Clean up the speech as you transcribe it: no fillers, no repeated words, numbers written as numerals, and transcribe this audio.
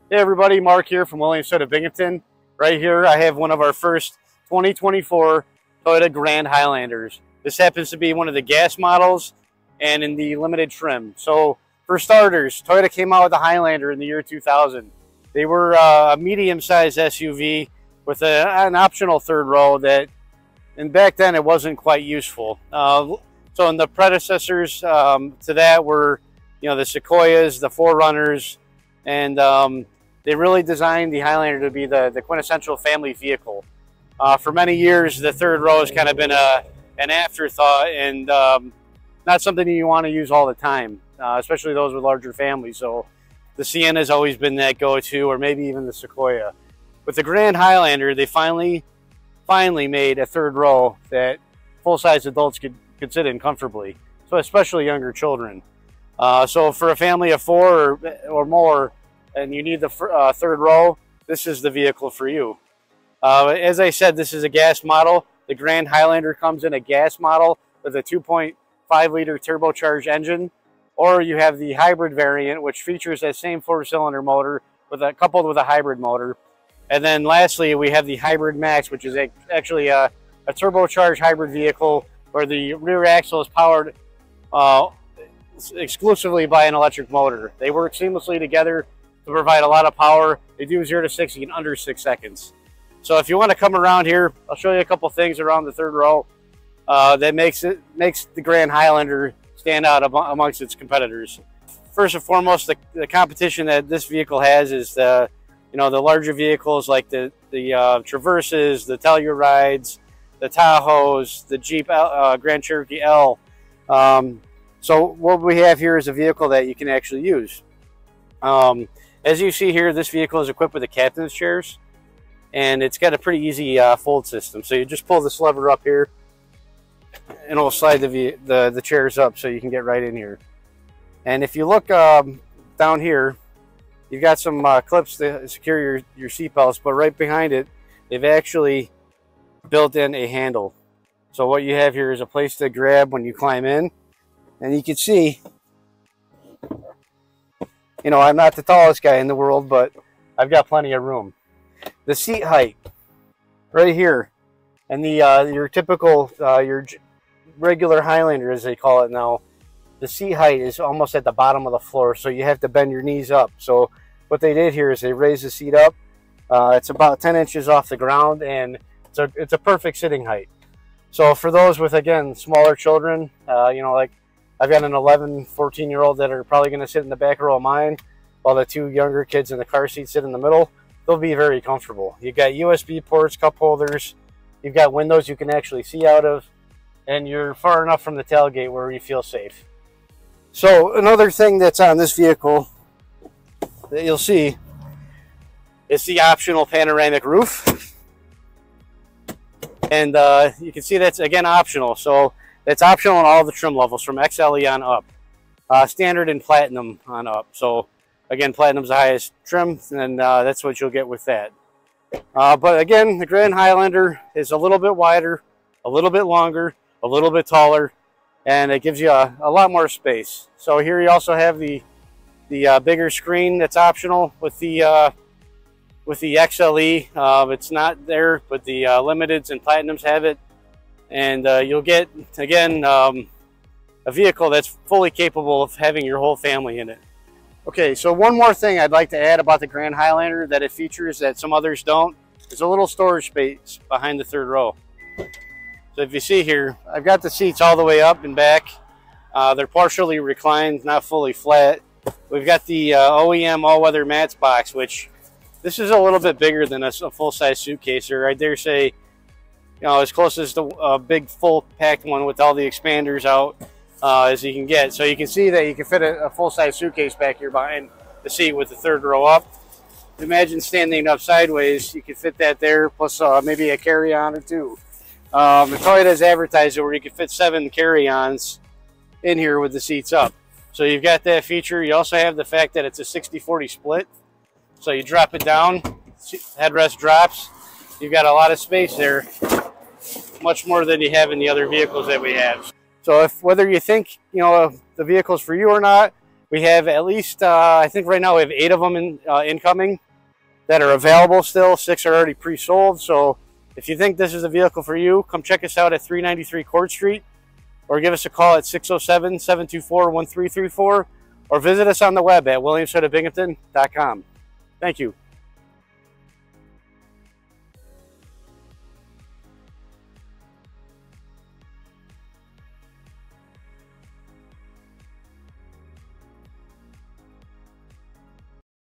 Hey everybody, Mark here from Williamstown of Binghamton. Right here I have one of our first 2024 Toyota Grand Highlanders. This happens to be one of the gas models and in the limited trim. So for starters, Toyota came out with the Highlander in the year 2000. They were a medium-sized SUV with an optional third row that, and back then it wasn't quite useful. So in the predecessors to that were, the Sequoias, the 4Runners, and they really designed the Highlander to be the quintessential family vehicle. For many years, the third row has kind of been an afterthought and not something you want to use all the time, especially those with larger families. So the Sienna has always been that go-to, or maybe even the Sequoia. With the Grand Highlander, they finally made a third row that full-size adults could sit in comfortably, so especially younger children. So for a family of four or more, and you need the third row, this is the vehicle for you. As I said, this is a gas model. The Grand Highlander comes in a gas model with a 2.5-liter turbocharged engine, or you have the hybrid variant, which features that same four-cylinder motor coupled with a hybrid motor. And then lastly, we have the Hybrid Max, which is actually a turbocharged hybrid vehicle where the rear axle is powered exclusively by an electric motor. They work seamlessly together to provide a lot of power. They do 0 to 60 in under 6 seconds. So if you want to come around here, I'll show you a couple things around the third row that makes the Grand Highlander stand out amongst its competitors. First and foremost, the competition that this vehicle has is the larger vehicles like the Traverses, the Tellurides, the Tahoes, the Jeep Grand Cherokee L. So what we have here is a vehicle that you can actually use. As you see here, this vehicle is equipped with the captain's chairs, and it's got a pretty easy fold system. So you just pull this lever up here, and it'll slide the chairs up so you can get right in here. And if you look down here, you've got some clips to secure your seat belts, but right behind it, they've actually built in a handle. So what you have here is a place to grab when you climb in, and you can see, I'm not the tallest guy in the world, but I've got plenty of room. The seat height, right here, and your typical, your regular Highlander, as they call it now, the seat height is almost at the bottom of the floor, so you have to bend your knees up. So what they did here is they raised the seat up. It's about 10 inches off the ground, and it's a perfect sitting height. So for those with, again, smaller children, like I've got an 11, 14-year-old that are probably going to sit in the back row of mine, while the two younger kids in the car seat sit in the middle. They'll be very comfortable. You've got USB ports, cup holders, you've got windows you can actually see out of, and you're far enough from the tailgate where you feel safe. So another thing that's on this vehicle that you'll see is the optional panoramic roof. And you can see that's, again, optional. So it's optional on all the trim levels from XLE on up. Standard and Platinum on up. So again, Platinum's the highest trim, and that's what you'll get with that. But again, the Grand Highlander is a little bit wider, a little bit longer, a little bit taller, and it gives you a lot more space. So here you also have the bigger screen that's optional with the XLE. It's not there, but the Limiteds and Platinums have it. And you'll get, again, a vehicle that's fully capable of having your whole family in it. Okay, so one more thing I'd like to add about the Grand Highlander that it features that some others don't is a little storage space behind the third row. So if you see here, I've got the seats all the way up and back. They're partially reclined, not fully flat. We've got the OEM all-weather mats box, which this is a little bit bigger than a full-size suitcase, or I dare say, as close as a big full-packed one with all the expanders out as you can get. So you can see that you can fit a full-size suitcase back here behind the seat with the third row up. Imagine standing up sideways, you can fit that there, plus maybe a carry-on or two. The Toyota has advertised it where you can fit 7 carry-ons in here with the seats up. So you've got that feature. You also have the fact that it's a 60-40 split. So you drop it down, headrest drops. You've got a lot of space there, much more than you have in the other vehicles that we have. So whether you think the vehicle's for you or not, We have at least, I think right now we have 8 of them incoming that are available still. 6 are already pre-sold. So if you think this is a vehicle for you, come check us out at 393 Court Street, or give us a call at 607-724-1334, or visit us on the web at williamshoneofbinghamton.com. Thank you.